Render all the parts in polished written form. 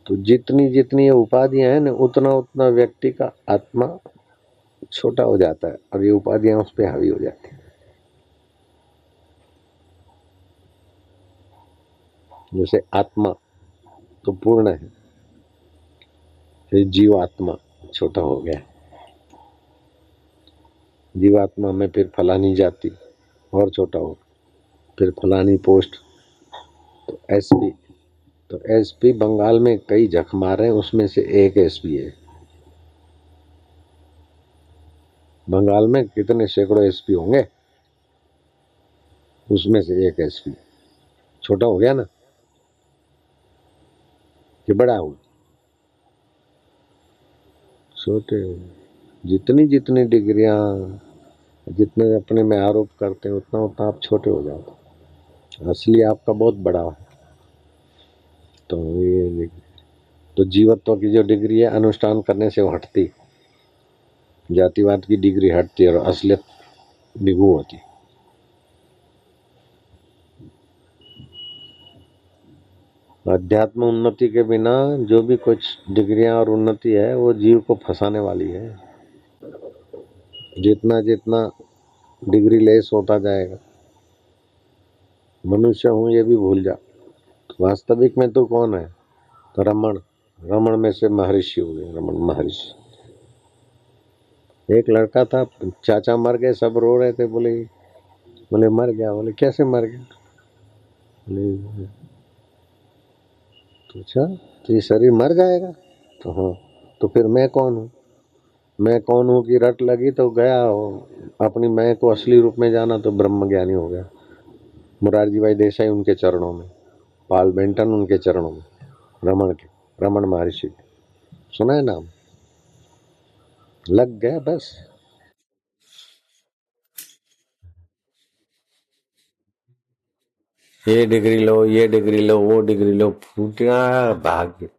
तो जितनी जितनी ये उपाधियां हैं ना, उतना उतना व्यक्ति का आत्मा छोटा हो जाता है और ये उपाधियां उस पर हावी हो जाती है। जैसे आत्मा तो पूर्ण है, फिर जीवात्मा छोटा हो गया। जीवात्मा में फिर फलानी जाति और छोटा हो, फिर फलानी पोस्ट, तो एसपी। तो एसपी बंगाल में कई जख मारे हैं, उसमें से एक एसपी है। बंगाल में कितने सैकड़ों एसपी होंगे, उसमें से एक एसपी छोटा हो गया ना कि बड़ा हो। छोटे जितनी जितनी डिग्रियां, जितने अपने में आरोप करते हैं, उतना उतना आप छोटे हो जाते हैं। असली आपका बहुत बड़ा है। तो ये तो जीवत्व की जो डिग्री है, अनुष्ठान करने से वो हटती, जातिवाद की डिग्री हटती और असलियत निगू होती। अध्यात्म उन्नति के बिना जो भी कुछ डिग्रियां और उन्नति है, वो जीव को फंसाने वाली है। जितना जितना डिग्री लेस होता जाएगा, मनुष्य हूं ये भी भूल जा। वास्तविक में तो कौन है? तो रमण। रमण में से महर्षि हो गए, रमण महर्षि। एक लड़का था, चाचा मर गए, सब रो रहे थे। बोले बोले मर गया। बोले कैसे मर गया? बोले तो अच्छा, तो ये शरीर मर जाएगा? तो हाँ, तो फिर मैं कौन हूँ? मैं कौन हूँ की रट लगी तो गया हो। अपनी मैं को असली रूप में जाना तो ब्रह्म ज्ञानी हो गया। मुरारजी भाई देसाई उनके चरणों में, पाल बेंटन उनके चरणों में, रमण के, रमण महर्षि। सुना है नाम? लग गया बस। ये डिग्री लो, ये डिग्री लो, वो डिग्री लो, फूटिया भाग्य।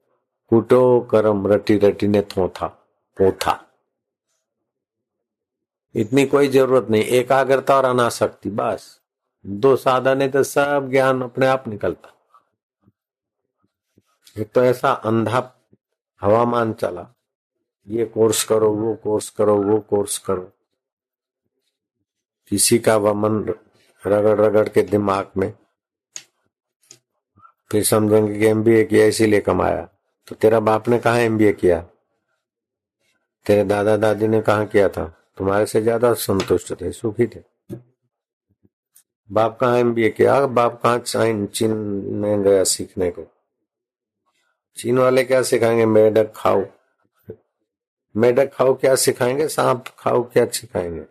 कूटो करम रटी रटी ने थोथा पोथा। इतनी कोई जरूरत नहीं, एकाग्रता और अनासक्ति बस। दो साधन है तो सब ज्ञान अपने आप निकलता। एक तो ऐसा अंधा हवामान चला, ये कोर्स करो, वो कोर्स करो, वो कोर्स करो। किसी का वमन रगड़ रगड़ के दिमाग में, फिर समझेंगे कि एमबीए किया इसीलिए कमाया। तो तेरा बाप ने कहा एमबीए किया? तेरे दादा दादी ने कहा किया था? तुम्हारे से ज्यादा संतुष्ट थे, सुखी थे। बाप कहाँ एमबीए किया? बाप कहाँ चीन में गया सीखने को? चीन वाले क्या सिखाएंगे? मेढक खाओ। मेढक खाओ क्या सिखाएंगे? सांप खाओ क्या सिखाएंगे?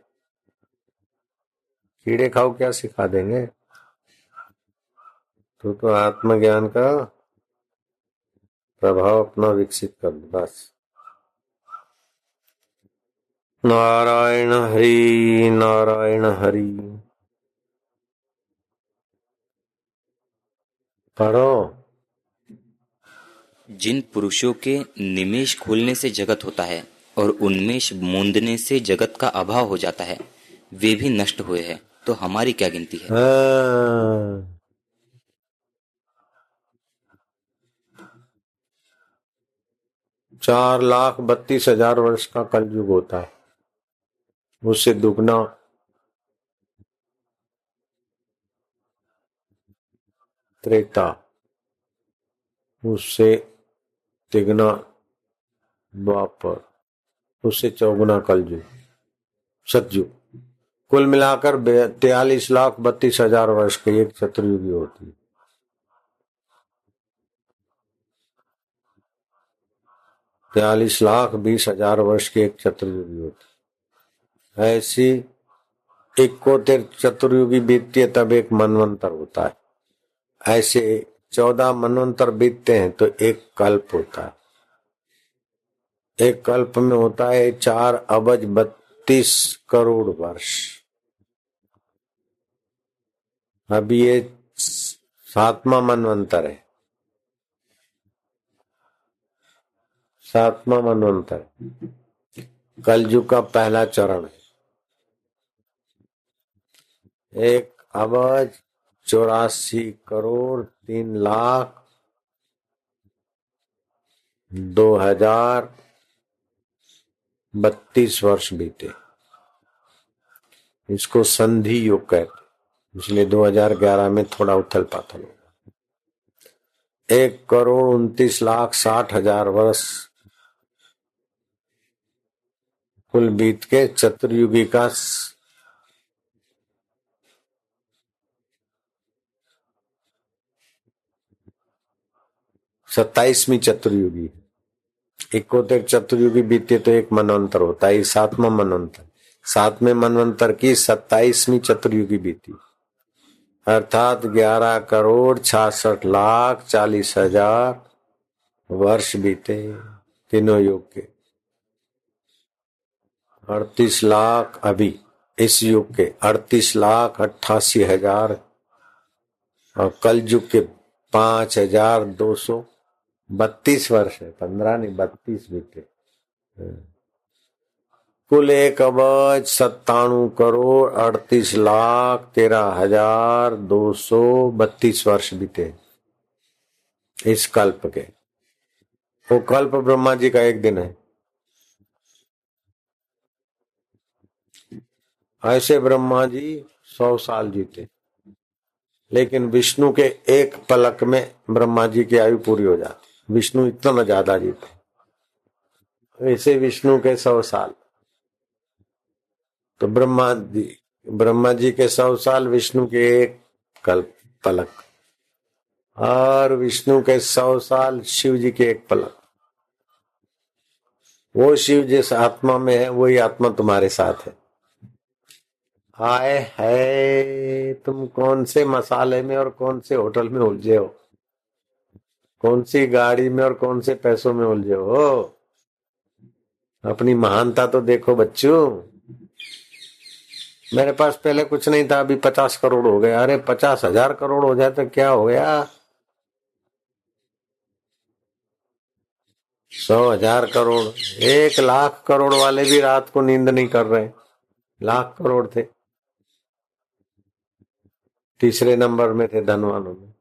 कीड़े खाओ क्या सिखा देंगे? तो आत्मज्ञान का प्रभाव अपना विकसित कर दो बस। नारायण हरि, नारायण हरि। पढ़ो। जिन पुरुषों के निमेष खुलने से जगत होता है और उन्मेष मूंदने से जगत का अभाव हो जाता है, वे भी नष्ट हुए हैं, तो हमारी क्या गिनती है? हाँ। 4,32,000 वर्ष का कलयुग होता है, उससे दुगना त्रेता, उससे तिगना द्वापर, उससे चौगुना कलयुग, सतयुग। कुल मिलाकर 43,32,000 वर्ष की एक चतुर्युगी होती है। 43,20,000 वर्ष की एक चतुर्युगी होती है। ऐसी इक्कोतेर चतुर्युगी बीतती है तब एक मनवंतर होता है। ऐसे 14 मनवंतर बीतते हैं तो एक कल्प होता है। एक कल्प में होता है 4,32,करोड़ वर्ष। अभी ये 7वां मनवंतर है, 7वां मनवंतर कलयुग का पहला चरण है। 1,84,03,00,000 2032 वर्ष बीते। इसको संधि युग कहते, इसलिए 2011 में थोड़ा उथल पाथल हो। 1,29,60,000 वर्ष कुल बीत के चतुर्युगी का 27वीं चतुर्युगी। इकोतर चतुर्युगी बीते तो एक मनवंतर होता है, 7वां मनवंतर। 7वें मनवंतर की 27वीं चतुर्युगी बीती, अर्थात 11,66,40,000 वर्ष बीते तीनों युग के। 38 लाख अभी इस युग के 38,88,000 और कल युग के 5,232 वर्ष है। 15 नहीं 32 बीते। कुल 1,97,38,13,232 वर्ष बीते इस कल्प के। वो कल्प ब्रह्मा जी का एक दिन है। ऐसे ब्रह्मा जी 100 साल जीते, लेकिन विष्णु के एक पलक में ब्रह्मा जी की आयु पूरी हो जाती। विष्णु इतना ज्यादा जीते, ऐसे विष्णु के 100 साल तो ब्रह्मा जी के 100 साल, विष्णु के एक कल्प पलक, और विष्णु के 100 साल शिव जी के एक पलक। वो शिव जिस आत्मा में है वही आत्मा तुम्हारे साथ है। आए है तुम कौन से मसाले में और कौन से होटल में उलझे हो, कौन सी गाड़ी में और कौन से पैसों में उलझे हो। अपनी महानता तो देखो बच्चों। मेरे पास पहले कुछ नहीं था, अभी 50 करोड़ हो गया। अरे 50,000 करोड़ हो जाए तो क्या हो गया। 100,000 करोड़, 1,00,000 करोड़ वाले भी रात को नींद नहीं कर रहे। लाख करोड़ थे, तीसरे नंबर में थे धनवानों में।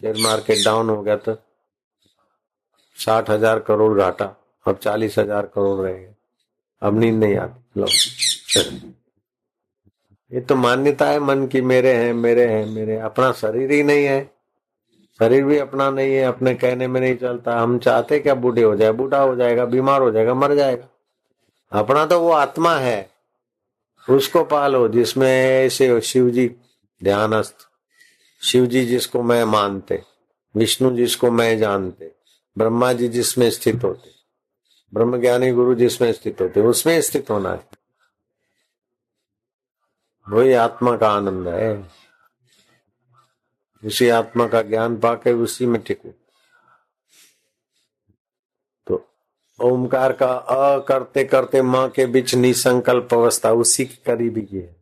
शेयर मार्केट डाउन हो गया तो 60,000 करोड़ घाटा, अब 40,000 करोड़ रह गए। अब नींद नहीं आती। लो, ये तो मान्यता है मन की, मेरे हैं मेरे हैं मेरे। अपना शरीर ही नहीं है, शरीर भी अपना नहीं है, अपने कहने में नहीं चलता। हम चाहते क्या बूढ़े हो जाए, बूढ़ा हो जाएगा, बीमार हो जाएगा, मर जाएगा। अपना तो वो आत्मा है, उसको पालो जिसमें ऐसे शिव जी ध्यानस्थ, शिव जी जिसको मैं मानते, विष्णु जिसको मैं जानते, ब्रह्मा जी जिसमें स्थित होते, ब्रह्म ज्ञानी गुरु जिसमें स्थित होते, उसमें स्थित होना है। वही आत्मा का आनंद है। उसी आत्मा का ज्ञान पाके उसी में टिको। तो ओमकार का अ करते करते मां के बीच निसंकल्प अवस्था उसी के करीब ही है।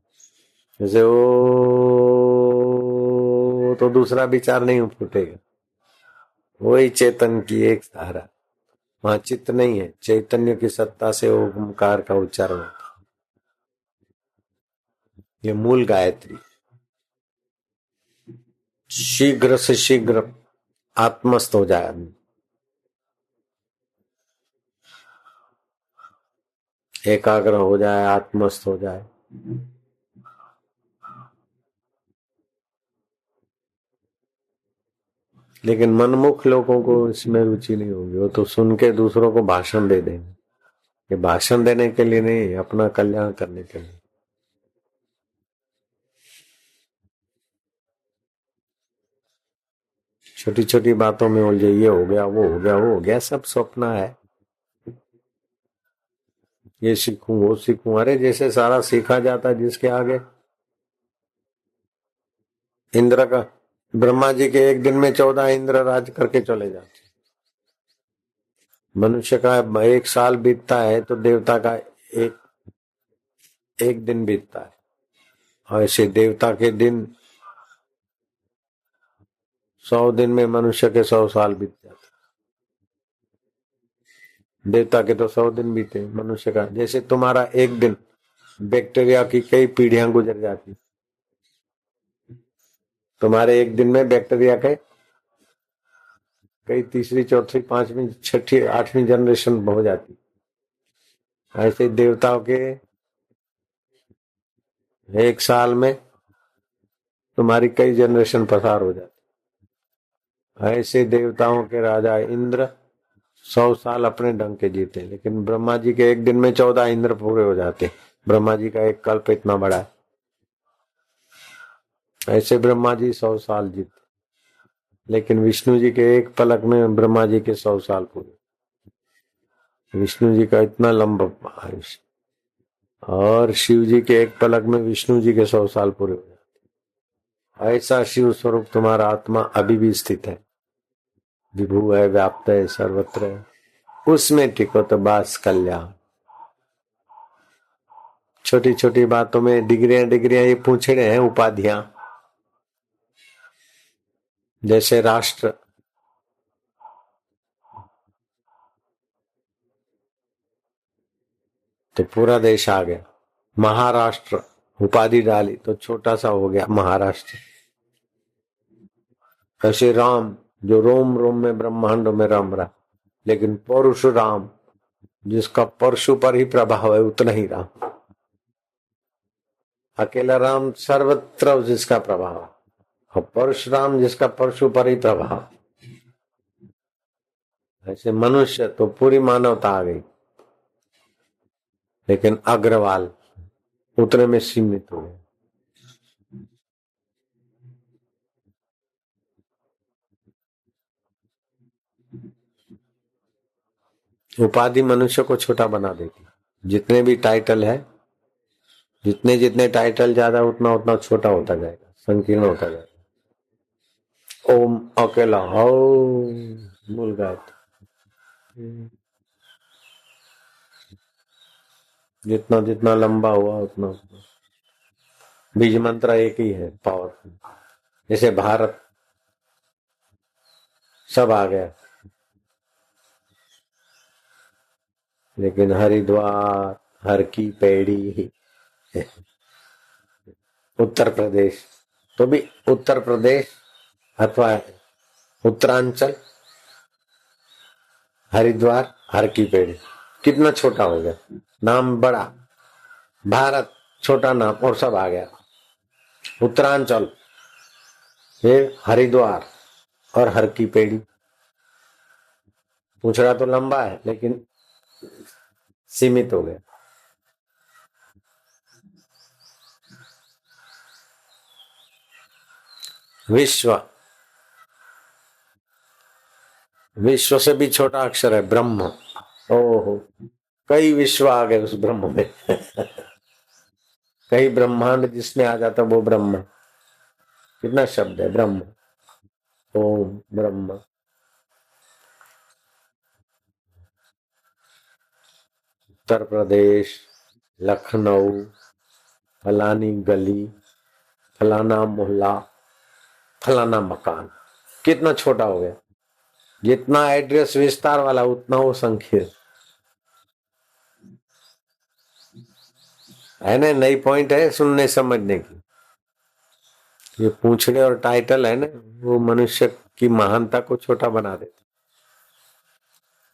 जैसे ओ तो दूसरा विचार नहीं फूटेगा, वही चेतन की एक धारा। वहां चित्त नहीं है, चैतन्य की सत्ता से ओमकार का उच्चारण होता। ये मूल गायत्री। शीघ्र से शीघ्र आत्मस्थ हो जाए आदमी, एकाग्र हो जाए, आत्मस्थ हो जाए। लेकिन मनमुख लोगों को इसमें रुचि नहीं होगी। वो तो सुन के दूसरों को भाषण दे देंगे। ये भाषण देने के लिए नहीं, अपना कल्याण करने के लिए। छोटी छोटी बातों में उलझे, ये हो गया वो हो गया वो हो गया, सब सपना है। ये सीखूं वो सीखूं, अरे जैसे सारा सीखा जाता है जिसके आगे। इंद्र का, ब्रह्मा जी के एक दिन में 14 इंद्र राज करके चले जाते। मनुष्य का 1 साल बीतता है तो देवता का एक एक दिन बीतता है। और ऐसे देवता के दिन 100 दिन में मनुष्य के 100 साल बीत जाते। देवता के तो 100 दिन बीते, मनुष्य का जैसे तुम्हारा एक दिन बैक्टीरिया की कई पीढ़ियां गुजर जाती। तुम्हारे एक दिन में बैक्टीरिया के कई तीसरी चौथी पांचवी छठी आठवीं जनरेशन हो जाती। ऐसे देवताओं के एक साल में तुम्हारी कई जनरेशन पसार हो जाती। ऐसे देवताओं के राजा इंद्र 100 साल अपने ढंग के जीते, लेकिन ब्रह्मा जी के एक दिन में 14 इंद्र पूरे हो जाते। ब्रह्मा जी का एक कल्प इतना बड़ा है। ऐसे ब्रह्मा जी 100 साल जीते, लेकिन विष्णु जी के एक पलक में ब्रह्मा जी के 100 साल पूरे। विष्णु जी का इतना लंबा आयुष्य, और शिव जी के एक पलक में विष्णु जी के 100 साल पूरे हो जाते। ऐसा शिव स्वरूप तुम्हारा आत्मा अभी भी स्थित है, विभू है, व्याप्त है, सर्वत्र है। उसमें टिको तो बस कल्याण। छोटी छोटी बातों में डिग्रियां डिग्रियां ये पूछड़े हैं, उपाधियां। जैसे राष्ट्र, तो पूरा देश आ गया। महाराष्ट्र उपाधि डाली तो छोटा सा हो गया महाराष्ट्र। ऐसे राम, जो रोम रोम में ब्रह्मांडों में रम रहा, लेकिन परशुराम जिसका परशु पर ही प्रभाव है, उतना ही राम। अकेला राम सर्वत्र जिसका प्रभाव, और परशुराम जिसका परशु पर ही प्रभाव। ऐसे मनुष्य तो पूरी मानवता आ गई, लेकिन अग्रवाल उतने में सीमित हो गए। उपाधि मनुष्य को छोटा बना देती। जितने भी टाइटल है, जितने जितने टाइटल ज्यादा, उतना उतना छोटा होता जाएगा, संकीर्ण होता जाएगा। ओम अकेला हो मूल गायत्री, जितना जितना लंबा हुआ उतना उतना। बीज मंत्र एक ही है, पावरफुल। जैसे भारत सब आ गया, लेकिन हरिद्वार, हर की पैड़ी, उत्तर प्रदेश, तो भी उत्तर प्रदेश अथवा उत्तरांचल, हरिद्वार, हर की पेड़ी, कितना छोटा हो गया। नाम बड़ा, भारत छोटा नाम, और सब आ गया। उत्तरांचल, फिर हरिद्वार और हर की पेड़ी। पूछड़ा तो लंबा है, लेकिन सीमित हो गया। विश्व, विश्व से भी छोटा अक्षर है ब्रह्म। ओहो, कई विश्व आ गए उस ब्रह्म में। कई ब्रह्मांड जिसमें आ जाता वो ब्रह्म। कितना शब्द है ब्रह्म, ओम ब्रह्म। उत्तर प्रदेश, लखनऊ, फलानी गली, फलाना मोहल्ला, फलाना मकान, कितना छोटा हो गया। जितना एड्रेस विस्तार वाला, उतना वो संकीर्ण है ना। नई पॉइंट है सुनने समझने की। ये पूछड़े और टाइटल है ना, वो मनुष्य की महानता को छोटा बना देता।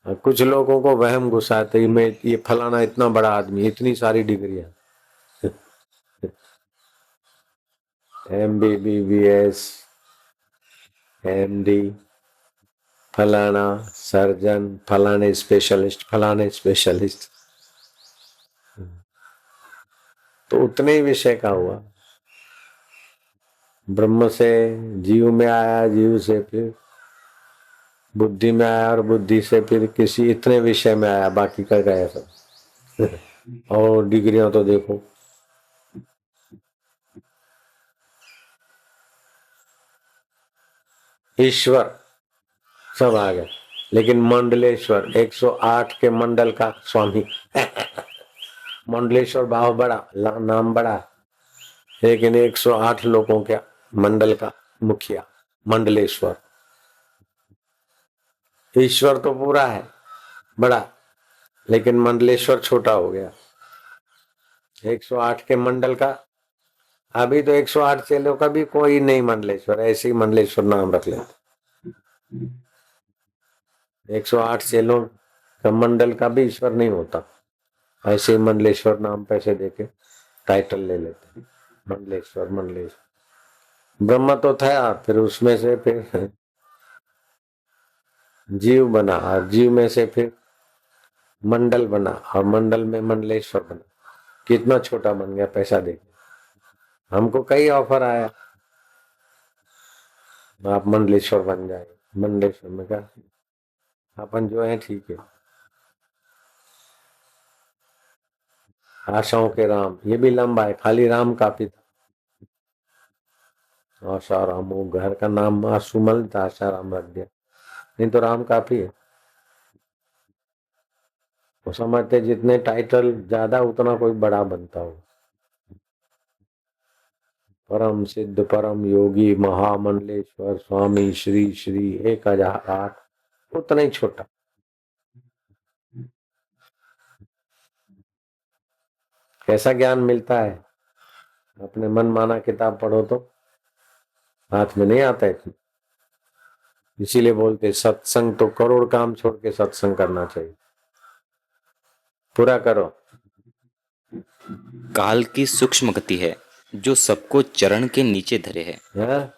और कुछ लोगों को वहम घुसाते, मैं ये फलाना इतना बड़ा आदमी, इतनी सारी डिग्रियां, MBBS, MD, फलाना सर्जन, फलाने स्पेशलिस्ट, फलाने स्पेशलिस्ट। तो उतने ही विषय का हुआ। ब्रह्म से जीव में आया, जीव से फिर बुद्धि में आया, और बुद्धि से फिर किसी इतने विषय में आया, बाकी कर गया सब। और डिग्रियां तो देखो। ईश्वर सब आ गए, लेकिन मंडलेश्वर 108 के मंडल का स्वामी। मंडलेश्वर भाव बड़ा, नाम बड़ा, लेकिन 108 लोगों के मंडल का मुखिया मंडलेश्वर। ईश्वर तो पूरा है बड़ा, लेकिन मंडलेश्वर छोटा हो गया। 108 के मंडल का, अभी तो 108 चेलों का भी कोई नहीं मंडलेश्वर, ऐसे ही मंडलेश्वर नाम रख लेते। 108 चेलों का मंडल का भी ईश्वर नहीं होता। ऐसे ही मंडलेश्वर नाम पैसे देके टाइटल ले लेते, मंडलेश्वर मंडलेश्वर। ब्रह्म तो था, फिर उसमें से फिर जीव बना, और जीव में से फिर मंडल बना, और मंडल में मंडलेश्वर बना। कितना छोटा बन गया पैसा देके। हमको कई ऑफर आया, आप मंडलेश्वर बन जाए। मंडलेश्वर में क्या, अपन जो है ठीक है। आशाओं के राम, ये भी लंबा है, खाली राम काफी था। आशा राम, वो घर का नाम आशुमल था, आशा राम रख दिया, नहीं तो राम काफी है। वो समझते जितने टाइटल ज्यादा उतना कोई बड़ा बनता हो। परम सिद्ध परम योगी महामंडलेश्वर स्वामी श्री श्री 1008, उतना ही छोटा। कैसा ज्ञान मिलता है, अपने मन माना किताब पढ़ो तो हाथ में नहीं आता है। इसीलिए बोलते सत्संग तो करोड़ काम छोड़ के सत्संग करना चाहिए। पूरा करो। काल की सूक्ष्म गति है जो सबको चरण के नीचे धरे है। हाँ?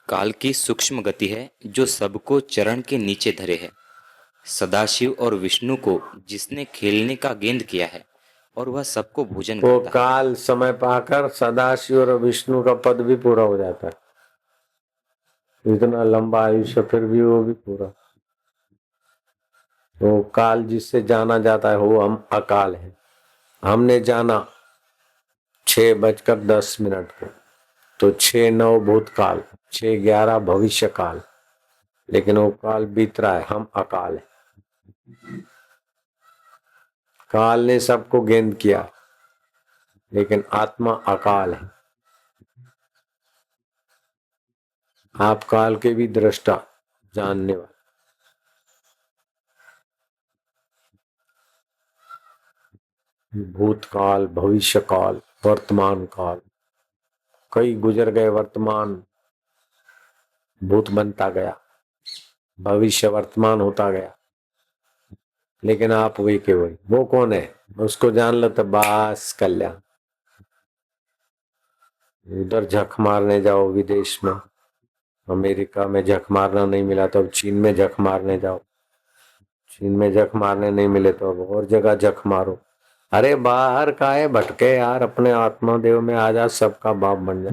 काल की सूक्ष्म गति है जो सबको चरण के नीचे धरे है। सदाशिव और विष्णु को जिसने खेलने का गेंद किया है और वह सबको भोजन वो करता है। काल समय पाकर सदाशिव और विष्णु का पद भी पूरा हो जाता है। इतना लंबा आयुष्य फिर भी वो भी पूरा। वो काल जिससे जाना जाता है वो हम अकाल है। हमने जाना 6:10 को, तो 6:09 भूतकाल, 6:11 भविष्य काल, लेकिन वो काल बीत रहा है, हम अकाल है। काल ने सबको गेंद किया, लेकिन आत्मा अकाल है। आप काल के भी दृष्टा, जानने वाले। भूतकाल, भविष्य काल, वर्तमान काल, कई गुजर गए। वर्तमान भूत बनता गया, भविष्य वर्तमान होता गया, लेकिन आप वही के वही। वो कौन है, उसको जान लो तो बस कल्याण। उधर झक मारने जाओ विदेश में, अमेरिका में झक मारना नहीं मिला तो अब चीन में झक मारने जाओ। चीन में झक मारने नहीं मिले तो अब और जगह झक मारो। अरे बाहर का है, भटके यार, अपने आत्मा देव में आ जा, सबका बाप बन जा।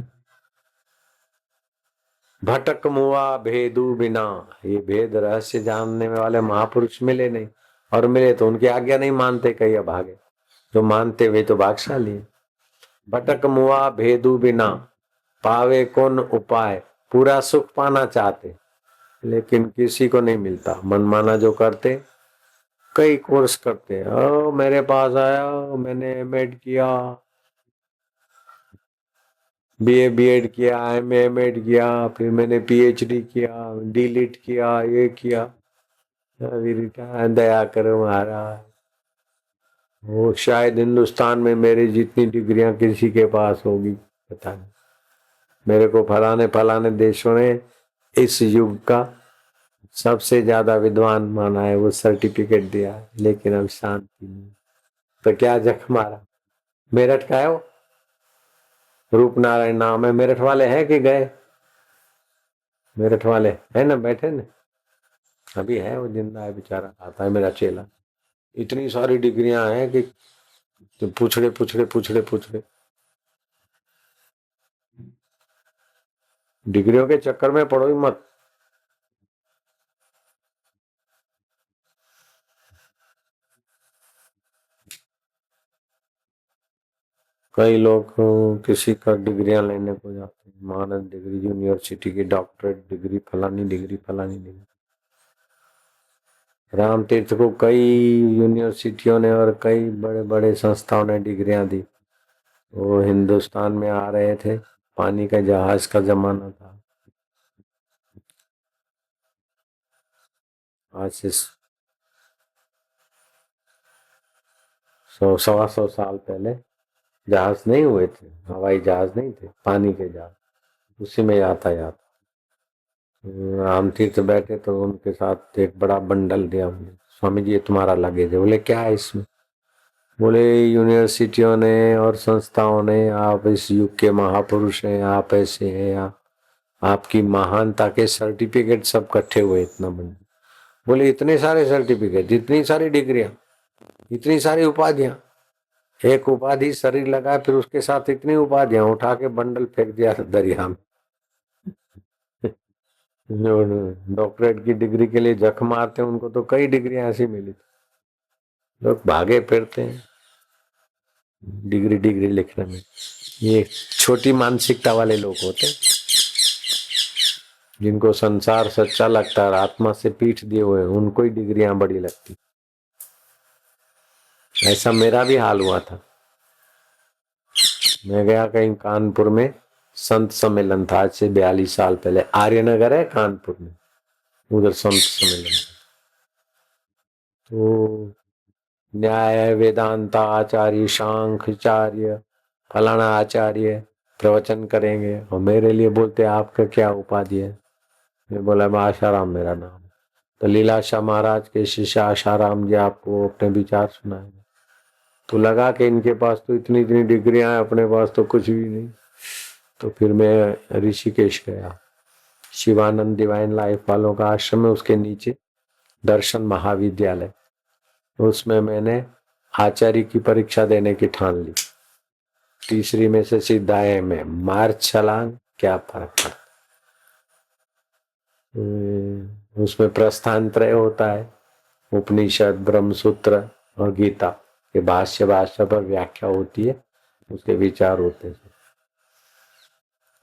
भटक मुआ भेदू बिना, ये भेद रहस्य जानने वाले महापुरुष मिले नहीं, और मिले तो उनकी आज्ञा नहीं मानते, कई अभागे। जो मानते वे तो भाग्यशाली है। भटक मुआ भेदू बिना, पावे कौन उपाय, पूरा सुख पाना चाहते, लेकिन किसी को नहीं मिलता। मनमाना जो करते, कई कोर्स करते। ओ मेरे पास आया, मैंने एमएड किया, बीए बीएड किया, एमए एमएड किया, फिर मैंने पीएचडी किया, डीलिट किया, ये किया, अभी रिटायर, दया करो महाराज। वो शायद हिंदुस्तान में मेरी जितनी डिग्रियां किसी के पास होगी पता नहीं। मेरे को फलाने फलाने देशों ने इस युग का सबसे ज्यादा विद्वान माना है, वो सर्टिफिकेट दिया है, लेकिन अब शांति नहीं। तो क्या जख मारा। मेरठ का है वो, रूपनारायण नाम है। मेरठ वाले हैं कि गए, मेरठ वाले है ना, बैठे ना, अभी है वो, जिंदा है बेचारा, आता है मेरा चेला। इतनी सारी डिग्रियां हैं कि पूछड़े पूछड़े पूछड़े पूछड़े। डिग्रियों के चक्कर में पड़ो ही मत। कई लोग किसी का डिग्रियां लेने को जाते हैं, मानद डिग्री, यूनिवर्सिटी की डॉक्टरेट डिग्री, फलानी डिग्री फलानी डिग्री। राम तीर्थ को कई यूनिवर्सिटियों ने और कई बड़े बड़े संस्थाओं ने डिग्रियां दी। वो हिंदुस्तान में आ रहे थे, पानी का जहाज का जमाना था, आज से 100-125 साल पहले जहाज नहीं हुए थे, हवाई जहाज नहीं थे, पानी के जहाज, उसी में यातायात। राम तीर्थ बैठे तो उनके साथ एक बड़ा बंडल दिया उन्होंने। स्वामी जी ये तुम्हारा लगेज है। बोले क्या है इसमें? बोले यूनिवर्सिटियों ने और संस्थाओं ने, आप इस युग के महापुरुष हैं, आप ऐसे हैं, या आपकी महानता के सर्टिफिकेट सब इकट्ठे हुए इतना बंडल। बोले इतने सारे सर्टिफिकेट, इतनी सारी डिग्रियां, इतनी सारी उपाधियां। एक उपाधि शरीर लगा, फिर उसके साथ इतनी उपाधियां, उठा के बंडल फेंक दिया दरिया में। जो डॉक्टरेट की डिग्री के लिए जख मारते हैं उनको तो कई डिग्रियां ऐसी मिली। लोग भागे फिरते हैं डिग्री डिग्री लिखने में। ये छोटी मानसिकता वाले लोग होते हैं, जिनको संसार सच्चा लगता है और आत्मा से पीठ दिए हुए हैं, उनको ही डिग्रियां बड़ी लगती। ऐसा मेरा भी हाल हुआ था। मैं गया कहीं कानपुर में, संत सम्मेलन था, आज से 42 साल पहले। आर्यनगर है कानपुर में, उधर संत सम्मेलन। तो न्याय वेदांता आचार्य, सांख्याचार्य, फलाना आचार्य प्रवचन करेंगे और मेरे लिए बोलते आपका क्या उपाधि है? मैं बोला मैं आशाराम मेरा नाम। तो लीलाशाह महाराज के शिष्य आशाराम जी आपको अपने विचार सुनाएंगे। तो लगा कि इनके पास तो इतनी इतनी डिग्रियां हैं, अपने पास तो कुछ भी नहीं। तो फिर मैं ऋषिकेश गया, शिवानंद डिवाइन लाइफ वालों का आश्रम है, उसके नीचे दर्शन महाविद्यालय, उसमें मैंने आचार्य की परीक्षा देने की ठान ली। तीसरी में से सीधा है में मार छलांग, क्या फर्क पड़ता। उसमें प्रस्थान त्रय होता है, उपनिषद, ब्रह्मसूत्र और गीता के भाष्य भाष्य पर व्याख्या होती है, उसके विचार होते हैं।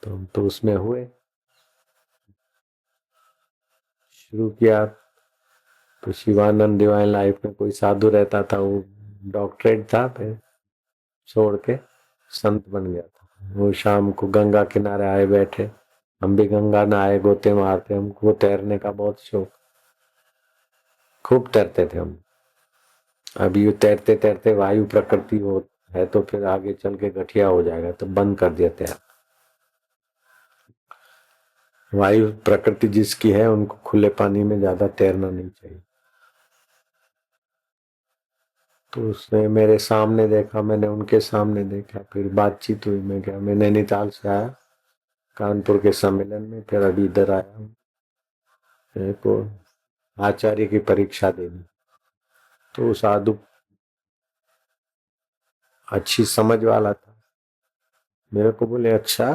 तो हम तो उसमें हुए, शुरू किया। तो शिवानंद डिवाइन लाइफ में कोई साधु रहता था, वो डॉक्टरेट था, फिर छोड़ के संत बन गया था। वो शाम को गंगा किनारे आए बैठे, हम भी गंगा नहाए, गोते मारते, हमको तैरने का बहुत शौक, खूब तैरते थे हम। अभी ये तैरते तैरते वायु प्रकृति हो है तो फिर आगे चल के गठिया हो जाएगा, तो बंद कर दिया तैर। वायु प्रकृति जिसकी है उनको खुले पानी में ज्यादा तैरना नहीं चाहिए। तो उसने मेरे सामने देखा, मैंने उनके सामने देखा, फिर बातचीत हुई। मैं क्या, मैं नैनीताल से आया कानपुर के सम्मेलन में, फिर अभी इधर आया हूँ। मेरे को आचार्य की परीक्षा देनी। तो साधु अच्छी समझ वाला था, मेरे को बोले अच्छा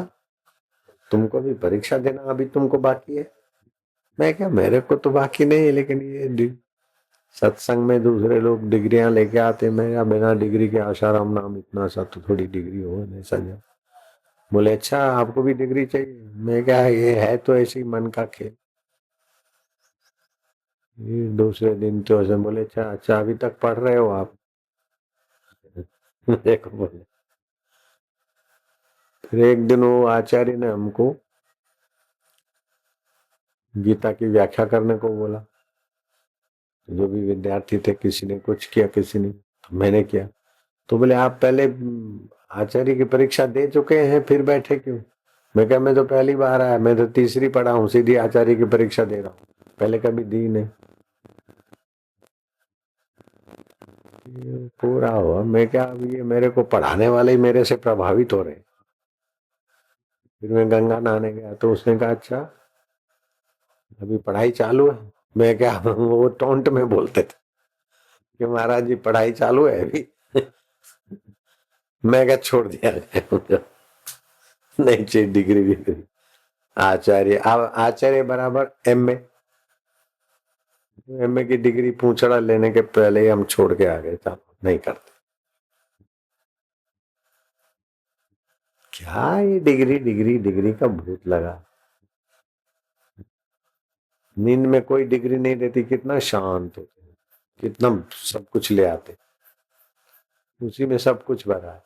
तुमको भी परीक्षा देना अभी तुमको बाकी है? मैं क्या, मेरे को तो बाकी नहीं है, लेकिन ये सत्संग में दूसरे लोग डिग्रियां लेके आते, मैं या बिना डिग्री के आशाराम नाम, इतना सा तो थोड़ी डिग्री हो नहीं सजा। बोले अच्छा आपको भी डिग्री चाहिए? मैं क्या, ये है तो ऐसे ही मन का खेल। ये दूसरे दिन तो ऐसे बोले अच्छा अच्छा अभी तक पढ़ रहे हो आप? देखो बोले। फिर एक दिन वो आचार्य ने हमको गीता की व्याख्या करने को बोला। जो भी विद्यार्थी थे, किसी ने कुछ किया, किसी ने, तो मैंने किया। तो बोले आप पहले आचार्य की परीक्षा दे चुके हैं, फिर बैठे क्यों? मैं क्या, मैं तो पहली बार आया, मैं तो तीसरी पढ़ा हूँ, सीधी आचार्य की परीक्षा दे रहा हूँ, पहले कभी दी नहीं। ये पूरा हुआ। मैं क्या, अभी ये मेरे को पढ़ाने वाले ही मेरे से प्रभावित हो रहे। फिर मैं गंगा नहाने गया तो उसने कहा अच्छा अभी पढ़ाई चालू है? मैं क्या, वो टोंट में बोलते थे कि महाराज जी पढ़ाई चालू है अभी। मैं क्या, छोड़ दिया नहीं चाहिए डिग्री विग्री। आचार्य, आचार्य बराबर एमए। एमए की डिग्री पूंछड़ा लेने के पहले ही हम छोड़ के आ गए था, नहीं करते। क्या ये डिग्री डिग्री डिग्री का भूत लगा। नींद में कोई डिग्री नहीं देती, कितना शांत होते, कितना सब कुछ ले आते, उसी में सब कुछ भरा है।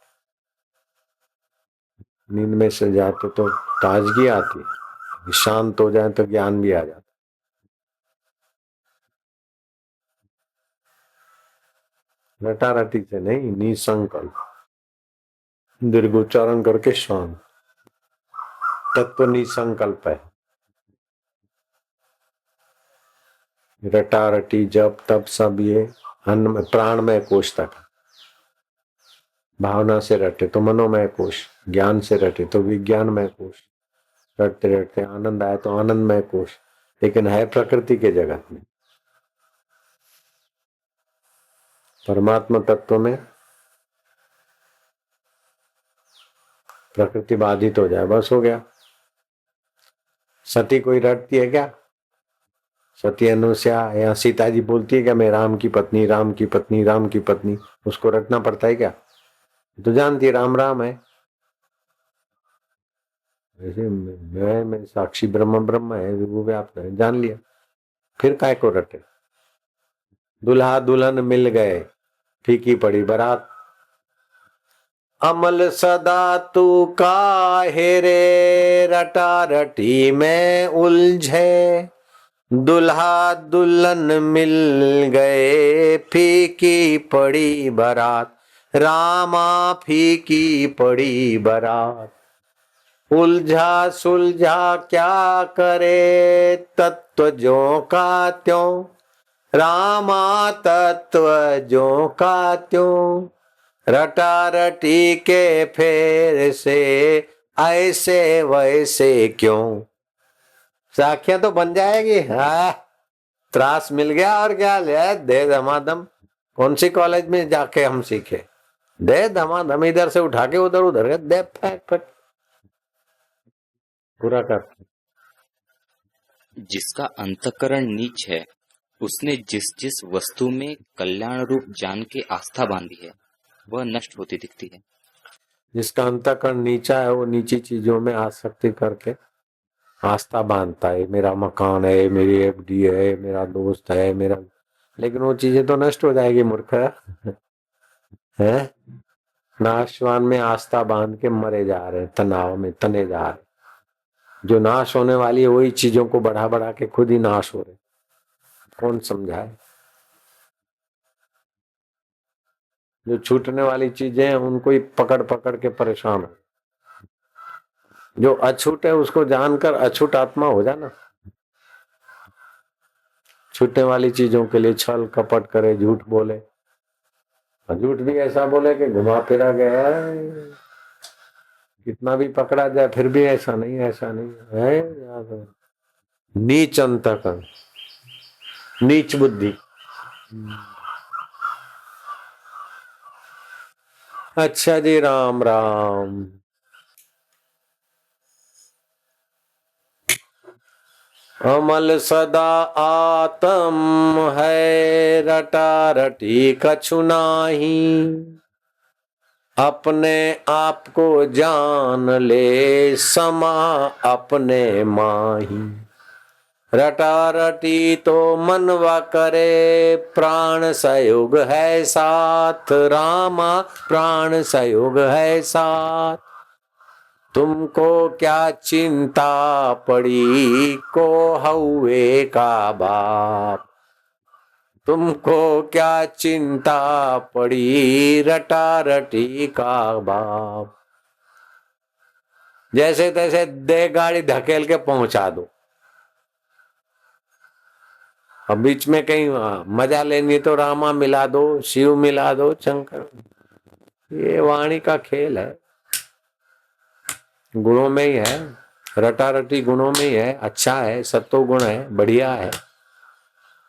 नींद में से जाते तो ताजगी आती है, शांत हो जाए तो ज्ञान भी आ जाता। रटा रटी से नहीं, निसंकल्प दीर्घ उच्चारण करके शांत, तत्व निसंकल्प है। रटा रटी जब तब सब ये अन्न प्राणमय कोश तक, भावना से रटे तो मनोमय कोश, ज्ञान से रटे तो विज्ञानमय कोश, रटते रटते आनंद आए तो आनंदमय कोश, लेकिन है प्रकृति के जगत में। परमात्मा तत्व में प्रकृति बाधित हो जाए बस हो गया। सती कोई रटती है क्या? सती अनुसया या सीता जी बोलती है क्या मैं राम की पत्नी, राम की पत्नी, राम की पत्नी? उसको रटना पड़ता है क्या? तो जानती है राम राम है। ऐसे मैं साक्षी ब्रह्म ब्रह्म है, विभु व्याप्त है, जान लिया, फिर काय को रटे। दुल्हा दुल्हन मिल गए, फीकी पड़ी बारात। अमल सदा तू काहे रे रटा रटी में उलझे, दुल्हा दुल्हन मिल गए, फीकी पड़ी बारात, रामा फीकी पड़ी बारात। उलझा सुलझा क्या करे, तत्व जो का त्यों, रामा तत्व जो का त्यों, रटा रटी के फेर से ऐसे वैसे क्यों। साखियां तो बन जाएगी। हाँ, त्रास मिल गया और क्या ले, दे धमाधम। कौन सी कॉलेज में जाके हम सीखे, दे धमाधम, इधर से उठा के उधर, उधर दे फेंक फेंक, पूरा कर। जिसका अंतःकरण नीच है, उसने जिस जिस वस्तु में कल्याण रूप जान के आस्था बांधी है, वह नष्ट होती दिखती है। जिसका अंतःकरण नीचा है वो नीची चीजों में आसक्ति करके आस्था बांधता है, मेरा मकान है, मेरी एफडी है, मेरा दोस्त है, मेरा, लेकिन वो चीजें तो नष्ट हो जाएगी मूर्ख है। नाशवान में आस्था बांध के मरे जा रहे हैं, तनाव में तने जा रहे हैं। जो नाश होने वाली है वही चीजों को बढ़ा बढ़ा के खुद ही नाश हो रहे। कौन समझाए? जो छूटने वाली चीजें हैं उनको ही पकड़ पकड़ के परेशान हो। जो अछूट है उसको जानकर अछूट आत्मा हो जाना। छूटने वाली चीजों के लिए छल कपट करे, झूठ बोले, झूठ भी ऐसा बोले कि घुमा फिरा गया है, कितना भी पकड़ा जाए फिर भी ऐसा नहीं, ऐसा नहीं है, याद है। नीच अंतःकरण, नीच बुद्धि। अच्छा जी, राम राम। अमल सदा आत्म है, रटा रटी कछु नाही, अपने आप को जान ले, समा अपने माही। रटा रटी तो मनवा करे, प्राण सहयोग है साथ, रामा प्राण सहयोग है साथ। तुमको क्या चिंता पड़ी, को हउए का बाप, तुमको क्या चिंता पड़ी, रटा रटी का बाप। जैसे तैसे दे गाड़ी धकेल के पहुंचा दो। अब बीच में कहीं मजा लेनी तो रामा मिला दो, शिव मिला दो, शंकर। ये वाणी का खेल है, गुणों में ही है, रटा रटी गुणों में ही है। अच्छा है, सत्तो गुण है, बढ़िया है,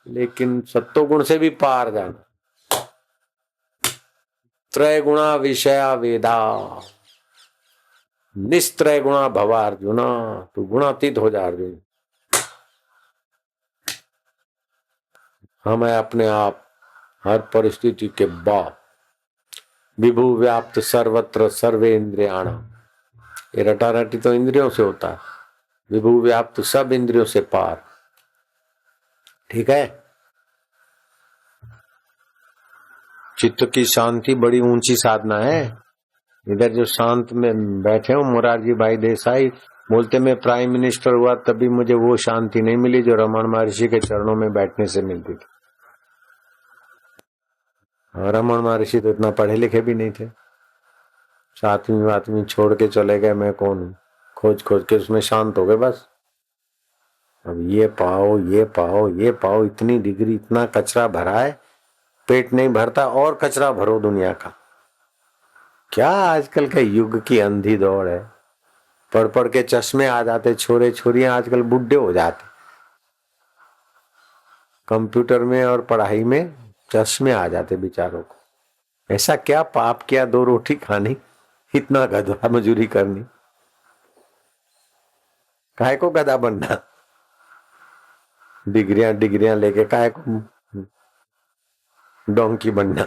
लेकिन सत्तो गुण से भी पार जाना। त्रय गुणा विषया वेदा, निस्त्रय गुणा भवा अर्जुना। तू गुणातीत हो जा अर्जुन। हमें अपने आप हर परिस्थिति के बाप, विभु व्याप्त सर्वत्र सर्वे इंद्रियाणा। ये रटा रटी तो इंद्रियों से होता है, विभु व्याप्त सब इंद्रियों से पार। ठीक है। चित्त की शांति बड़ी ऊंची साधना है। इधर जो शांत में बैठे हो, मोरारजी भाई देसाई बोलते मैं प्राइम मिनिस्टर हुआ तभी मुझे वो शांति नहीं मिली जो रमन महर्षि के चरणों में बैठने से मिलती थी। रमन महर्षि तो इतना पढ़े लिखे भी नहीं थे, सातवीं वातवीं छोड़ के चले गए, मैं कौन हूं, खोज खोज के उसमें शांत हो गए बस। अब ये पाओ ये पाओ ये पाओ, इतनी डिग्री, इतना कचरा भरा है, पेट नहीं भरता और कचरा भरो दुनिया का। क्या आजकल के युग की अंधी दौड़ है। पढ़ पढ़ के चश्मे आ जाते, छोरे छोरियां आजकल बुढ़े हो जाते, कंप्यूटर में और पढ़ाई में चश्मे आ जाते बेचारों को। ऐसा क्या पाप किया 2 रोटी खानी, इतना गधा मजूरी करनी, काहे को गधा बनना, डिग्रियां डिग्रियां लेके काहे को डोंकी बनना।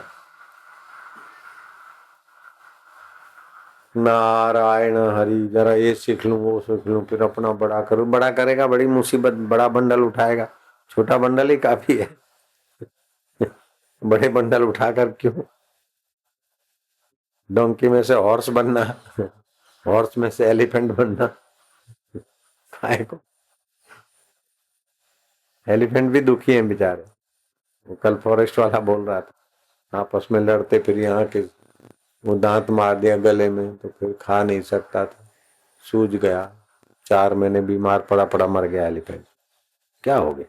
नारायण हरि, जरा ये सीख लूं वो सीख लूं, फिर अपना बड़ा करूं। बड़ा करेगा बड़ी मुसीबत, बड़ा बंडल उठाएगा, छोटा बंडल ही काफी है। बड़े बंडल उठाकर क्यों, डोंकी में से हॉर्स बनना, हॉर्स में से एलिफेंट बनना, काहे को। एलिफेंट भी दुखी हैं बेचारे। वो कल फॉरेस्ट वाला बोल रहा था, आपस में लड़ते, फिर यहाँ के वो दांत मार दिया गले में, तो फिर खा नहीं सकता था, सूज गया, 4 महीने बीमार पड़ा पड़ा मर गया एलिफेंट। क्या हो गया,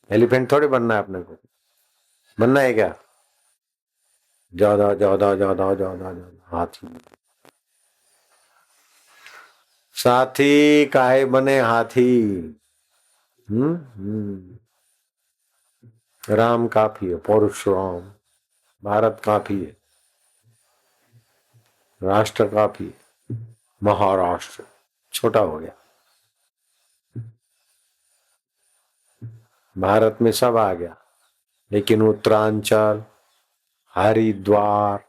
एलिफेंट थोड़ी बनना है अपने को, बनना है क्या, ज्यादा ज्यादा ज्यादा ज्यादा ज्यादा हाथी। साथी काहे बने हाथी। राम काफी है, परशुराम। भारत काफी है, राष्ट्र काफी है, महाराष्ट्र छोटा हो गया। भारत में सब आ गया, लेकिन उत्तरांचल, हरिद्वार,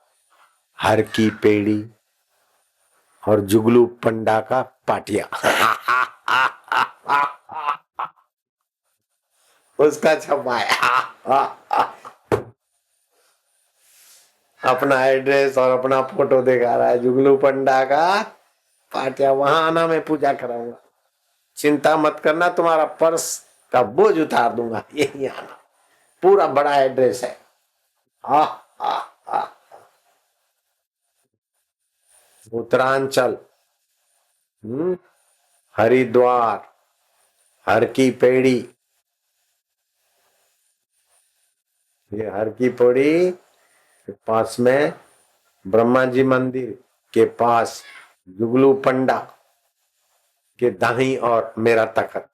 हर की पेड़ी और जुगलू पंडा का पाटिया, उसका छपाया अपना एड्रेस और अपना फोटो दिखा रहा है, जुगलू पंडा का पाटिया। वहां आना, मैं पूजा कराऊंगा, चिंता मत करना, तुम्हारा पर्स का बोझ उतार दूंगा, यही आना, पूरा बड़ा एड्रेस है। आ, आ, आ, उत्तरांचल, हरिद्वार, हर की पेड़ी, ये हर की पेड़ी के पास में ब्रह्मा जी मंदिर के पास जुगलू पंडा के दाही और मेरा तखत।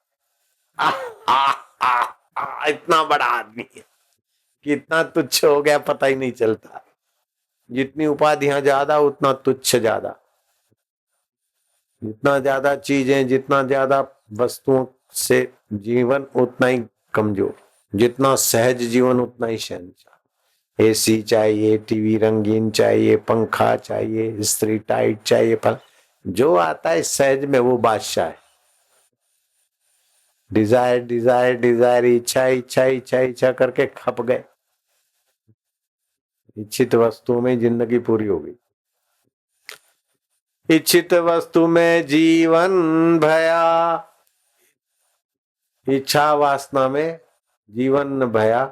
आ, आ, आ, इतना बड़ा आदमी है, कितना तुच्छ हो गया पता ही नहीं चलता। जितनी उपाधियां ज्यादा उतना तुच्छ ज्यादा, जितना ज्यादा चीजें, जितना ज्यादा वस्तुओं से जीवन उतना ही कमजोर, जितना सहज जीवन उतना ही शहनशाह। एसी चाहिए, टीवी रंगीन चाहिए, पंखा चाहिए, स्त्री टाइट चाहिए, पर जो आता है सहज में वो बादशाह है। डिजायर डिजायर डिजायर, इच्छा इच्छा इच्छा इच्छा करके खप गए। इच्छित वस्तुओं में जिंदगी पूरी हो गई, इच्छित वस्तु में जीवन भया, इच्छा वासना में जीवन भया,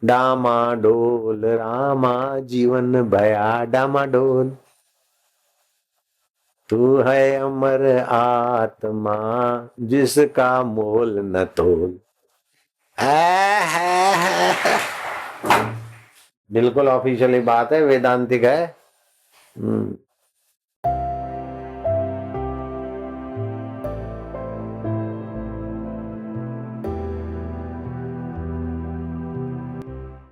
डामा डोल रामा जीवन भया डामा डोल। तू है अमर आत्मा जिसका मोल न तोल। बिल्कुल ऑफिशियली बात है, वेदांतिक है।